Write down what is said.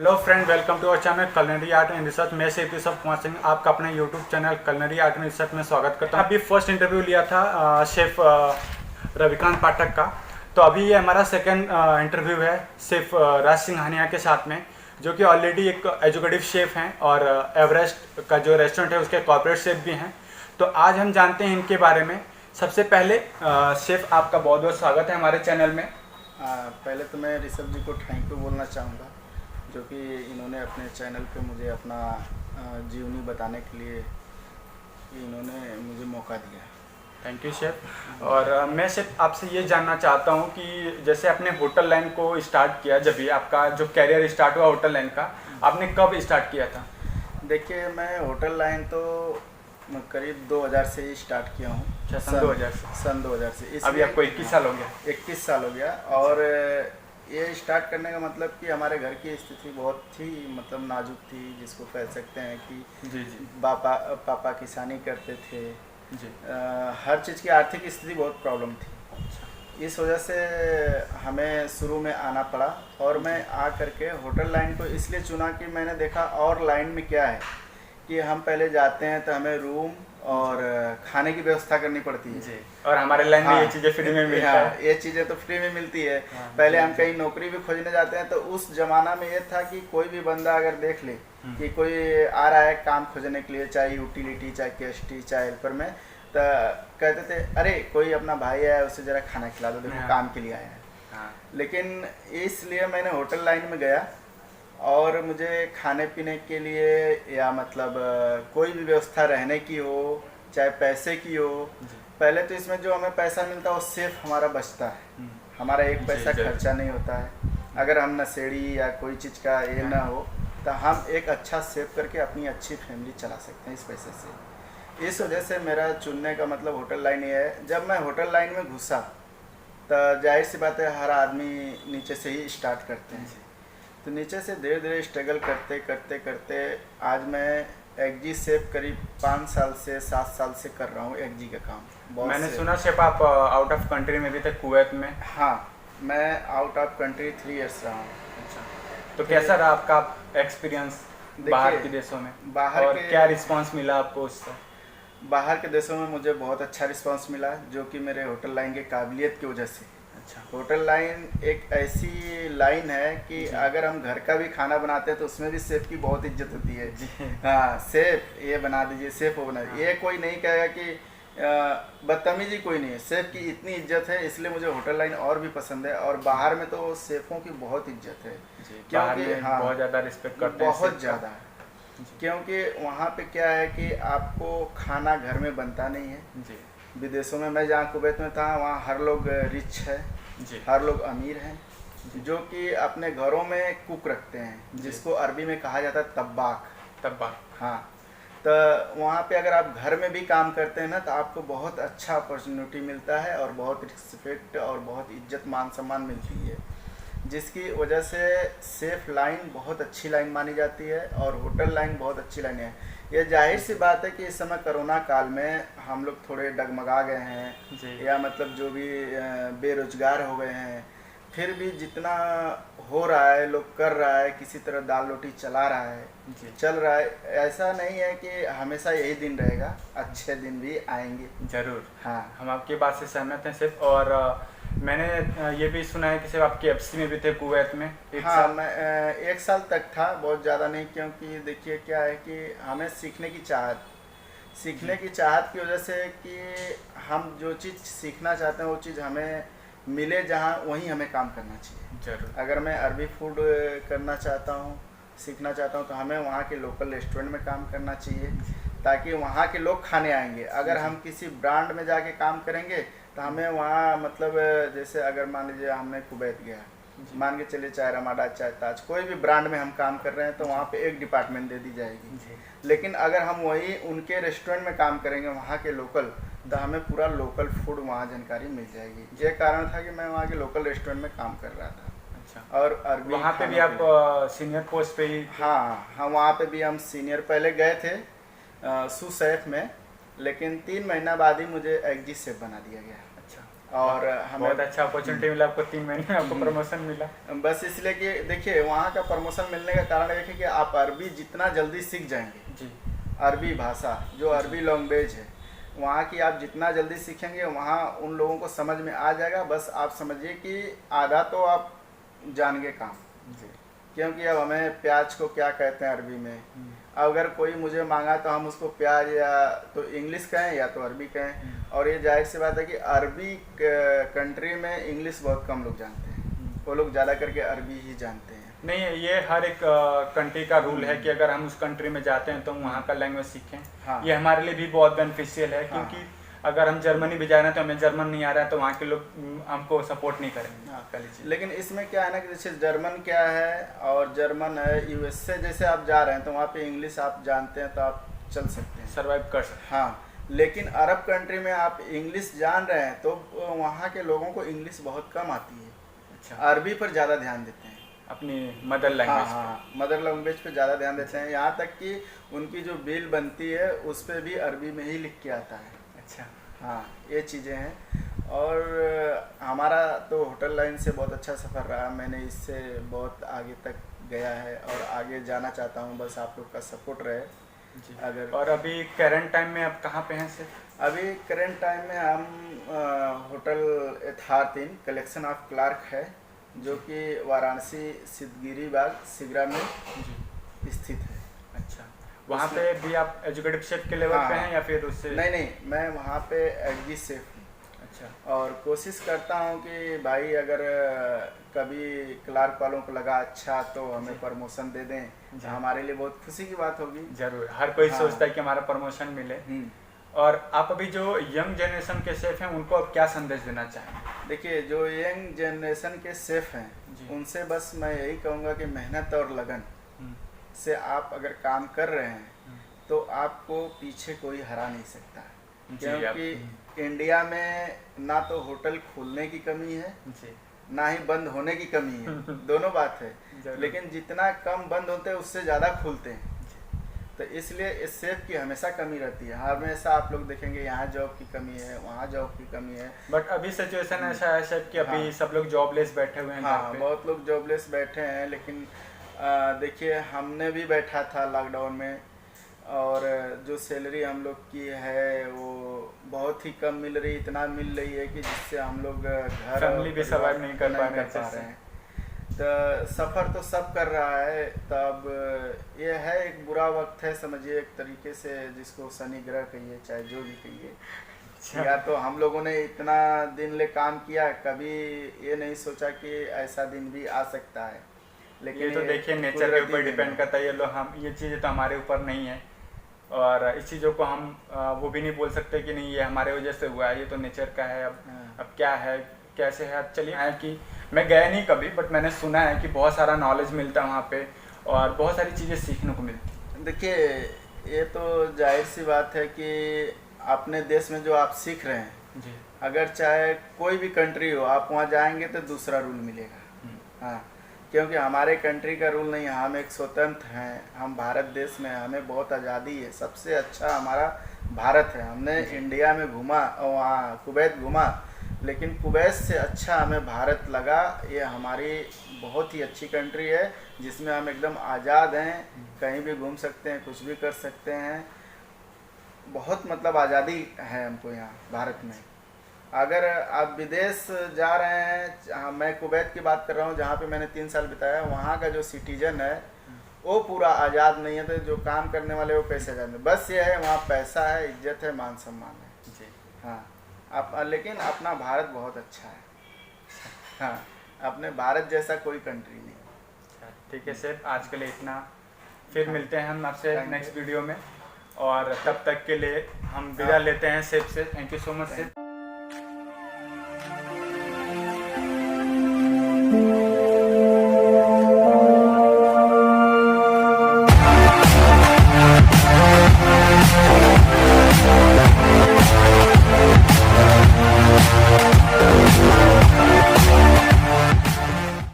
Hello friend, welcome to our channel culinary art and research. मैं chef Yusuf Kumar Singh आपका अपने YouTube channel culinary art and research में स्वागत करता हूँ। अभी फर्स्ट इंटरव्यू लिया था शेफ रविकांत पाठक का, तो अभी ये हमारा सेकंड इंटरव्यू है शेफ राज सिंघानिया के साथ में, जो कि ऑलरेडी एक एजुकेटिव शेफ हैं और एवरेस्ट का जो रेस्टोरेंट है उसके कॉर्पोरेट शेफ भी हैं। तो आज हम जानते हैं इनके बारे में। सबसे पहले शेफ आपका बहुत बहुत स्वागत है हमारे चैनल में। पहले तो मैं ऋषभ जी को थैंक यू बोलना चाहूँगा, जो कि इन्होंने अपने चैनल पे मुझे अपना जीवनी बताने के लिए इन्होंने मुझे मौका दिया। Thank you chef. और मैं सिर्फ आपसे ये जानना चाहता हूँ कि जैसे आपने होटल लाइन को स्टार्ट किया, जब भी आपका जो कैरियर स्टार्ट हुआ होटल लाइन का, आपने कब स्टार्ट किया था? देखिए, मैं होटल लाइन तो करीब 2000 से ही स्टार्ट किया हूँ। अच्छा, सन 2000 से? सन 2000 से। अभी आपको 21 साल हो गया? 21 साल हो गया। और ये स्टार्ट करने का मतलब कि हमारे घर की स्थिति बहुत ही मतलब नाजुक थी, जिसको कह सकते हैं कि जी जी पापा किसानी करते थे जी। हर चीज़ की आर्थिक स्थिति बहुत प्रॉब्लम थी। इस वजह से हमें शुरू में आना पड़ा और मैं आ करके होटल लाइन को इसलिए चुना कि मैंने देखा और लाइन में क्या है कि हम पहले जाते हैं तो हमें रूम और खाने की व्यवस्था करनी पड़ती है जी। और हमारे लाइन में ये चीज़ें फ्री में मिलती है। ये चीज़ें तो फ्री में मिलती है। पहले हम कहीं नौकरी भी खोजने जाते हैं तो उस जमाना में ये था कि कोई भी बंदा अगर देख ले कि कोई आ रहा है काम खोजने के लिए, चाहे यूटिलिटी, चाहे केएसटी, चाहे हेल्पर में, तो कहते थे अरे कोई अपना भाई है उसे ज़रा खाना खिला दो, देखो काम के लिए आया है। लेकिन इसलिए मैंने होटल लाइन में गया और मुझे खाने पीने के लिए या मतलब कोई भी व्यवस्था रहने की हो, चाहे पैसे की हो, पहले तो इसमें जो हमें पैसा मिलता है वो सिर्फ हमारा बचता है, हमारा एक पैसा खर्चा नहीं होता है। अगर हम नशेड़ी या कोई चीज़ का ये ना हो तो हम एक अच्छा सेव करके अपनी अच्छी फैमिली चला सकते हैं इस पैसे से। इस वजह से मेरा चुनने का मतलब होटल लाइन ये है। जब मैं होटल लाइन में घुसा तो जाहिर सी बात है हर आदमी नीचे से ही स्टार्ट करते हैं, तो नीचे से धीरे धीरे स्ट्रगल करते करते करते आज मैं एक्जी सेफ करीब 5 साल से 7 साल से कर रहा हूँ एक्जी का काम। मैंने सुना शेफ आप आउट ऑफ कंट्री में भी थे, कुवैत में? हाँ, मैं आउट ऑफ कंट्री 3 इयर्स रहा हूँ। अच्छा, तो कैसा रहा आपका एक्सपीरियंस बाहर के देशों में? बाहर और क्या रिस्पांस मिला आपको उससे? बाहर के देशों में मुझे बहुत अच्छा रिस्पांस मिला, जो कि मेरे होटल लाइन के काबिलियत की वजह से। अच्छा, होटल लाइन एक ऐसी लाइन है कि अगर हम घर का भी खाना बनाते हैं तो उसमें भी सेफ की बहुत इज्जत होती है। हाँ, सेफ ये बना दीजिए, सेफ वो बना दीजिए। ये कोई नहीं कहेगा कि बदतमीजी कोई नहीं है, सेफ की इतनी इज्जत है, इसलिए मुझे होटल लाइन और भी पसंद है। और बाहर में तो सेफों की बहुत इज्जत है, क्योंकि बहुत ज़्यादा रिस्पेक्ट करते हैं, बहुत ज़्यादा। क्योंकि वहाँ पे क्या है कि आपको खाना घर में बनता नहीं है जी। विदेशों में, मैं जहाँ कुवैत में था वहाँ हर लोग रिच है जी, हर लोग अमीर हैं, जो कि अपने घरों में कुक रखते हैं, जिसको अरबी में कहा जाता है तब्बाक। तब्बाक, हाँ। तो वहाँ पे अगर आप घर में भी काम करते हैं ना तो आपको बहुत अच्छा अपॉर्चुनिटी मिलता है और बहुत रिस्पेक्ट और बहुत इज्जत मान सम्मान मिलती है, जिसकी वजह से सेफ लाइन बहुत अच्छी लाइन मानी जाती है और होटल लाइन बहुत अच्छी लाइन है। ये जाहिर सी बात है कि इस समय कोरोना काल में हम लोग थोड़े डगमगा गए हैं, या मतलब जो भी बेरोजगार हो गए हैं, फिर भी जितना हो रहा है लोग कर रहा है, किसी तरह दाल रोटी चला रहा है, चल रहा है। ऐसा नहीं है कि हमेशा यही दिन रहेगा, अच्छे दिन भी आएंगे ज़रूर। हाँ, हम आपकी बात से सहमत हैं सिर्फ। और मैंने ये भी सुना है कि सिर्फ आप KFC में भी थे कुवैत में? हाँ, मैं 1 साल तक था, बहुत ज़्यादा नहीं। क्योंकि देखिए क्या है कि हमें सीखने की चाहत की वजह से कि हम जो चीज़ सीखना चाहते हैं वो चीज़ हमें मिले जहाँ, वहीं हमें काम करना चाहिए जरूर। अगर मैं अरबी फूड करना चाहता हूँ, सीखना चाहता हूँ, तो हमें वहाँ के लोकल रेस्टोरेंट में काम करना चाहिए, ताकि वहाँ के लोग खाने आएंगे। अगर हम किसी ब्रांड में जाके काम करेंगे तो हमें वहाँ मतलब जैसे अगर मान लीजिए हमने कुवैत गया, मान के चलिए चाहे रमाडा, चाहे ताज, कोई भी ब्रांड में हम काम कर रहे हैं तो वहाँ पे एक डिपार्टमेंट दे दी जाएगी। लेकिन अगर हम वही उनके रेस्टोरेंट में काम करेंगे वहाँ के लोकल, तो हमें पूरा लोकल फूड वहाँ जानकारी मिल जाएगी। ये कारण था कि मैं वहाँ के लोकल रेस्टोरेंट में काम कर रहा था। अच्छा, और अरबी वहाँ पे भी आप सीनियर पोस्ट पे ही? हाँ, वहाँ पे भी हम सीनियर पहले गए थे सू सैफ में, लेकिन 3 महीना बाद ही मुझे एक्जी सेफ बना दिया गया। अच्छा, और हमें बहुत अच्छा अपॉर्चुनिटी मिला आपको, 3 महीने में आपको प्रमोशन मिला। बस इसलिए कि देखिए वहाँ का प्रमोशन मिलने का कारण ये है कि आप अरबी जितना जल्दी सीख जाएंगे, जी अरबी भाषा जो अरबी लैंग्वेज है वहाँ की आप जितना जल्दी सीखेंगे वहाँ उन लोगों को समझ में आ जाएगा। बस आप समझिए कि आधा तो आप जान गए काम, जी। क्योंकि अब हमें प्याज को क्या कहते हैं अरबी में, अगर कोई मुझे मांगा तो हम उसको प्याज या तो इंग्लिश कहें या तो अरबी कहें। और ये जाहिर सी बात है कि अरबी कंट्री में इंग्लिश बहुत कम लोग जानते हैं, वो लोग ज़्यादा करके अरबी ही जानते हैं। नहीं, ये हर एक कंट्री का रूल है कि अगर हम उस कंट्री में जाते हैं तो वहाँ का लैंग्वेज सीखें। हाँ। ये हमारे लिए भी बहुत बेनिफिशियल है, क्योंकि अगर हम जर्मनी भी जा रहे हैं तो हमें जर्मन नहीं आ रहा है तो वहाँ के लोग हमको सपोर्ट नहीं करेंगे। हाँ। लेकिन इसमें क्या है ना कि जैसे जर्मन क्या है और जर्मन है, यूएसए जैसे आप जा रहे हैं तो वहाँ पे इंग्लिश आप जानते हैं तो आप चल सकते हैं, सर्वाइव कर सकते हैं। हाँ। लेकिन अरब कंट्री में आप इंग्लिश जान रहे हैं तो वहाँ के लोगों को इंग्लिश बहुत कम आती है। अच्छा, अरबी पर ज़्यादा ध्यान देते हैं, अपनी मदर लैंग्वेज। हाँ, मदर लैंग्वेज पे ज़्यादा ध्यान देते हैं। यहाँ तक कि उनकी जो बिल बनती है उस पर भी अरबी में ही लिख के आता है। अच्छा, हाँ, ये चीज़ें हैं। और हमारा तो होटल लाइन से बहुत अच्छा सफ़र रहा, मैंने इससे बहुत आगे तक गया है और आगे जाना चाहता हूँ, बस आप लोग का सपोर्ट रहे। जी। अगर और अभी करंट टाइम में आप कहाँ पे हैं सर? अभी करंट टाइम में हम होटल एथार्थ कलेक्शन ऑफ क्लार्क है, जो कि वाराणसी सिद्धगिरी बाग सिगरा में जी। स्थित है। अच्छा, वहाँ पे भी आप एजुकेटिव शेफ के लेवल पे हैं या फिर उससे? नहीं, मैं वहाँ पे एग्जी शेफ हूँ। अच्छा। और कोशिश करता हूँ कि भाई अगर कभी क्लार्क वालों को लगा अच्छा तो हमें प्रमोशन दे दें, हमारे लिए बहुत खुशी की बात होगी। जरूर, हर कोई सोचता है कि हमारा प्रमोशन मिले। और आप अभी जो यंग जनरेशन के शेफ हैं उनको अब क्या संदेश देना चाहेंगे? देखिए, जो यंग जनरेशन के शेफ हैं उनसे बस मैं यही कहूँगा कि मेहनत और लगन से आप अगर काम कर रहे हैं तो आपको पीछे कोई हरा नहीं सकता, क्योंकि इंडिया में ना तो होटल खोलने की कमी है ना ही बंद होने की कमी है, दोनों बात है। लेकिन जितना कम बंद होते हैं उससे ज़्यादा खुलते हैं, तो इसलिए इस शेफ की हमेशा कमी रहती है। हमेशा आप लोग देखेंगे यहाँ जॉब की कमी है, वहाँ जॉब की कमी है। बट अभी सिचुएशन ऐसा है शेफ कि अभी सब लोग जॉबलेस बैठे हुए हैं। हाँ, बहुत लोग जॉबलेस बैठे हैं। लेकिन देखिए, हमने भी बैठा था लॉकडाउन में और जो सैलरी हम लोग की है वो बहुत ही कम मिल रही, इतना मिल रही है कि जिससे हम लोग घर फैमिली भी सर्वाइव नहीं कर पा रहे हैं। तो सफ़र तो सब कर रहा है, तब ये है एक बुरा वक्त है, समझिए एक तरीके से, जिसको शनि ग्रह कहिए चाहे जो भी कहिए। या तो हम लोगों ने इतना दिन ले काम किया, कभी ये नहीं सोचा कि ऐसा दिन भी आ सकता है। लेकिन ये तो देखिए नेचर के ऊपर डिपेंड करता है। ये चीज़ें तो हमारे ऊपर नहीं है और इस चीज़ों को हम वो भी नहीं बोल सकते कि नहीं ये हमारे वजह से हुआ है, ये तो नेचर का है। अब क्या है कैसे है, चलिए है कि मैं गया नहीं कभी, बट मैंने सुना है कि बहुत सारा नॉलेज मिलता है वहाँ पे और बहुत सारी चीज़ें सीखने को मिलती। देखिए, ये तो जाहिर सी बात है कि अपने देश में जो आप सीख रहे हैं जी, अगर चाहे कोई भी कंट्री हो, आप वहाँ जाएंगे तो दूसरा रूल मिलेगा। हाँ, क्योंकि हमारे कंट्री का रूल नहीं है, हम एक स्वतंत्र हैं, हम भारत देश में, हमें बहुत आज़ादी है। सबसे अच्छा हमारा भारत है। हमने इंडिया में घूमा और वहाँ कुवैत घूमा, लेकिन कुवैत से अच्छा हमें भारत लगा। ये हमारी बहुत ही अच्छी कंट्री है जिसमें हम एकदम आज़ाद हैं, कहीं भी घूम सकते हैं, कुछ भी कर सकते हैं। बहुत मतलब आज़ादी है हमको यहाँ भारत में। अगर आप विदेश जा रहे हैं, मैं कुवैत की बात कर रहा हूँ जहाँ पे मैंने 3 साल बिताया, वहाँ का जो सिटीजन है वो पूरा आज़ाद नहीं है। तो जो काम करने वाले वो कैसे आज़ाद है? बस ये है, वहाँ पैसा है, इज्जत है, मान सम्मान है जी। हाँ, आप लेकिन अपना भारत बहुत अच्छा है। हाँ, अपने भारत जैसा कोई कंट्री नहीं। ठीक है सर, आज के लिए इतना, फिर मिलते हैं हम आपसे नेक्स्ट वीडियो में और तब तक के लिए हम विदा लेते हैं सेफ से। Thank you so much sir.